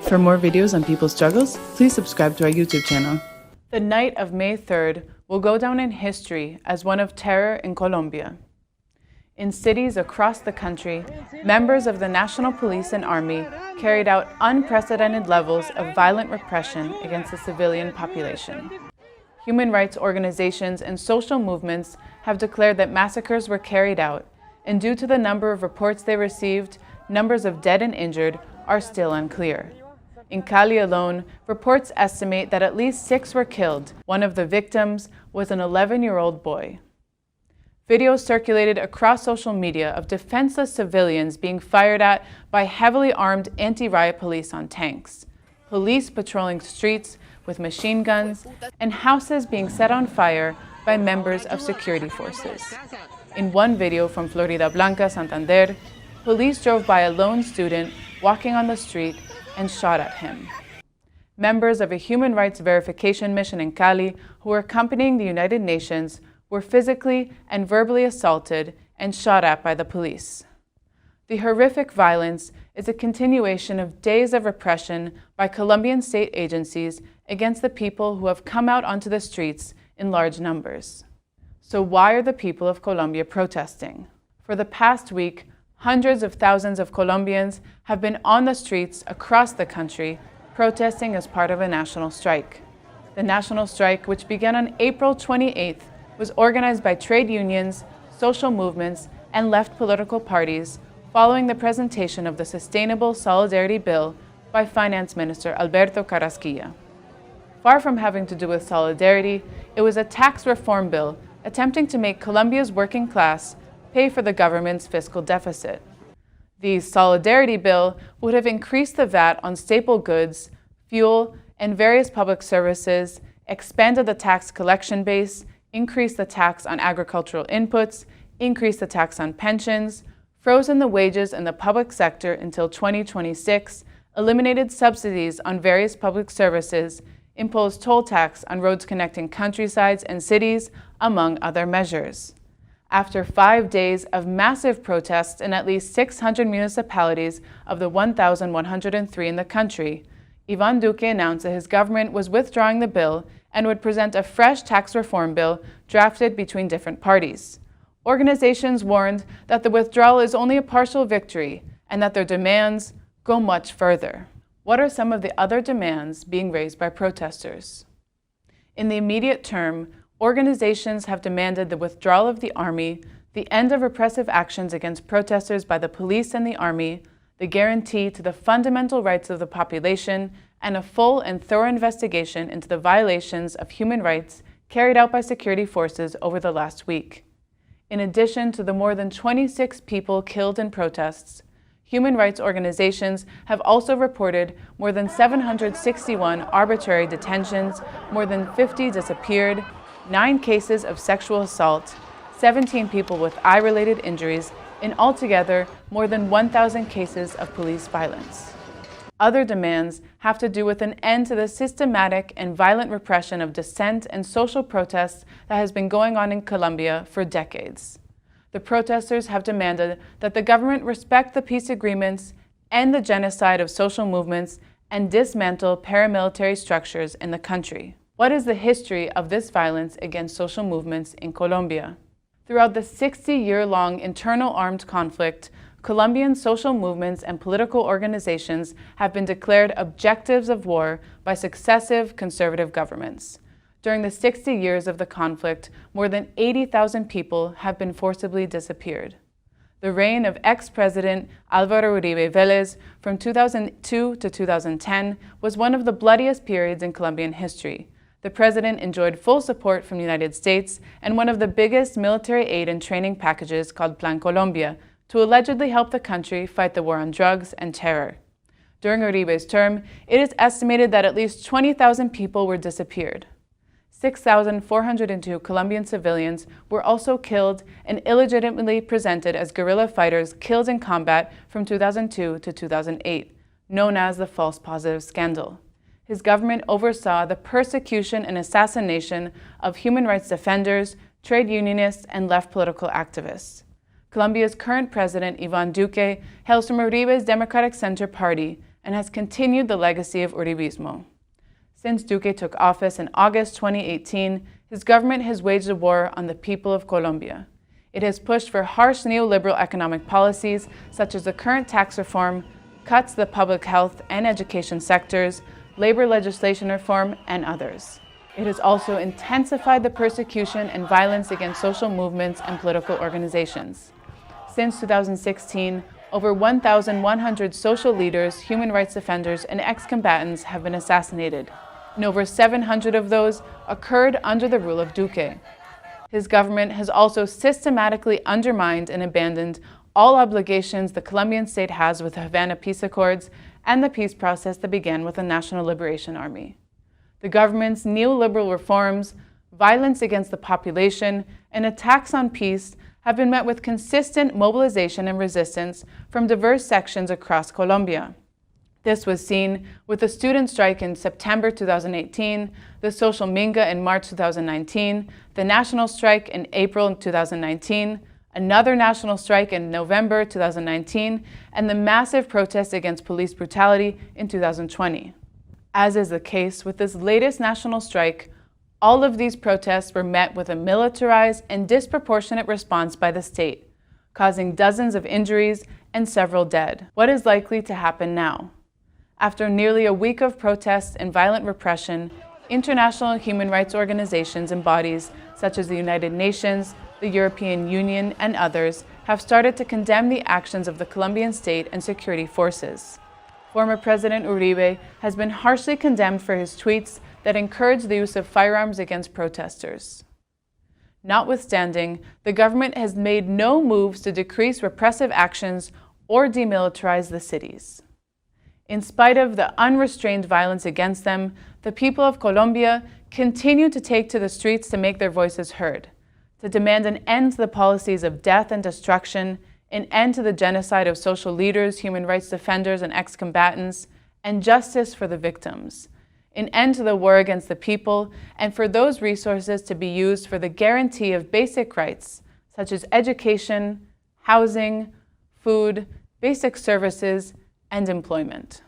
For more videos on people's struggles, please subscribe to our YouTube channel. The night of May 3rd will go down in history as one of terror in Colombia. In cities across the country, members of the National Police and Army carried out unprecedented levels of violent repression against the civilian population. Human rights organizations and social movements have declared that massacres were carried out, and due to the number of reports they received, numbers of dead and injured are still unclear. In Cali alone, reports estimate that at least 6 were killed. One of the victims was an 11-year-old boy. Videos circulated across social media of defenseless civilians being fired at by heavily armed anti-riot police on tanks, police patrolling streets with machine guns, and houses being set on fire by members of security forces. In one video from Florida Blanca, Santander, police drove by a lone student walking on the street and shot at him. Members of a human rights verification mission in Cali who were accompanying the United Nations were physically and verbally assaulted and shot at by the police. The horrific violence is a continuation of days of repression by Colombian state agencies against the people who have come out onto the streets in large numbers. So why are the people of Colombia protesting? For the past week, hundreds of thousands of Colombians have been on the streets across the country protesting as part of a national strike. The national strike, which began on April 28th, was organized by trade unions, social movements, and left political parties following the presentation of the Sustainable Solidarity Bill by Finance Minister Alberto Carrasquilla. Far from having to do with solidarity, it was a tax reform bill attempting to make Colombia's working class pay for the government's fiscal deficit. The Solidarity Bill would have increased the VAT on staple goods, fuel, and various public services, expanded the tax collection base, increased the tax on agricultural inputs, increased the tax on pensions, frozen the wages in the public sector until 2026, eliminated subsidies on various public services, imposed toll tax on roads connecting countrysides and cities, among other measures. After 5 days of massive protests in at least 600 municipalities of the 1,103 in the country, Iván Duque announced that his government was withdrawing the bill and would present a fresh tax reform bill drafted between different parties. Organizations warned that the withdrawal is only a partial victory and that their demands go much further. What are some of the other demands being raised by protesters? In the immediate term, organizations have demanded the withdrawal of the army, the end of repressive actions against protesters by the police and the army, the guarantee to the fundamental rights of the population, and a full and thorough investigation into the violations of human rights carried out by security forces over the last week. In addition to the more than 26 people killed in protests, human rights organizations have also reported more than 761 arbitrary detentions, more than 50 disappeared, 9 cases of sexual assault, 17 people with eye-related injuries, and altogether more than 1,000 cases of police violence. Other demands have to do with an end to the systematic and violent repression of dissent and social protests that has been going on in Colombia for decades. The protesters have demanded that the government respect the peace agreements, end the genocide of social movements, and dismantle paramilitary structures in the country. What is the history of this violence against social movements in Colombia? Throughout the 60-year-long internal armed conflict, Colombian social movements and political organizations have been declared objectives of war by successive conservative governments. During the 60 years of the conflict, more than 80,000 people have been forcibly disappeared. The reign of ex-president Álvaro Uribe Vélez from 2002 to 2010 was one of the bloodiest periods in Colombian history. The president enjoyed full support from the United States and one of the biggest military aid and training packages called Plan Colombia to allegedly help the country fight the war on drugs and terror. During Uribe's term, it is estimated that at least 20,000 people were disappeared. 6,402 Colombian civilians were also killed and illegitimately presented as guerrilla fighters killed in combat from 2002 to 2008, known as the false positive scandal. His government oversaw the persecution and assassination of human rights defenders, trade unionists, and left political activists. Colombia's current president, Iván Duque, hails from Uribe's Democratic Center Party and has continued the legacy of Uribismo. Since Duque took office in August 2018, his government has waged a war on the people of Colombia. It has pushed for harsh neoliberal economic policies, such as the current tax reform, cuts to the public health and education sectors, labor legislation reform, and others. It has also intensified the persecution and violence against social movements and political organizations. Since 2016, over 1,100 social leaders, human rights defenders, and ex-combatants have been assassinated, and over 700 of those occurred under the rule of Duque. His government has also systematically undermined and abandoned all obligations the Colombian state has with the Havana Peace Accords and the peace process that began with the National Liberation Army. The government's neoliberal reforms, violence against the population, and attacks on peace have been met with consistent mobilization and resistance from diverse sections across Colombia. This was seen with the student strike in September 2018, the social minga in March 2019, the national strike in April 2019, another national strike in November 2019, and the massive protests against police brutality in 2020. As is the case with this latest national strike, all of these protests were met with a militarized and disproportionate response by the state, causing dozens of injuries and several dead. What is likely to happen now? After nearly a week of protests and violent repression, international human rights organizations and bodies such as the United Nations, the European Union, and others have started to condemn the actions of the Colombian state and security forces. Former President Uribe has been harshly condemned for his tweets that encourage the use of firearms against protesters. Notwithstanding, the government has made no moves to decrease repressive actions or demilitarize the cities. In spite of the unrestrained violence against them, the people of Colombia continue to take to the streets to make their voices heard, to demand an end to the policies of death and destruction, an end to the genocide of social leaders, human rights defenders, and ex-combatants, and justice for the victims, an end to the war against the people, and for those resources to be used for the guarantee of basic rights, such as education, housing, food, basic services, and employment.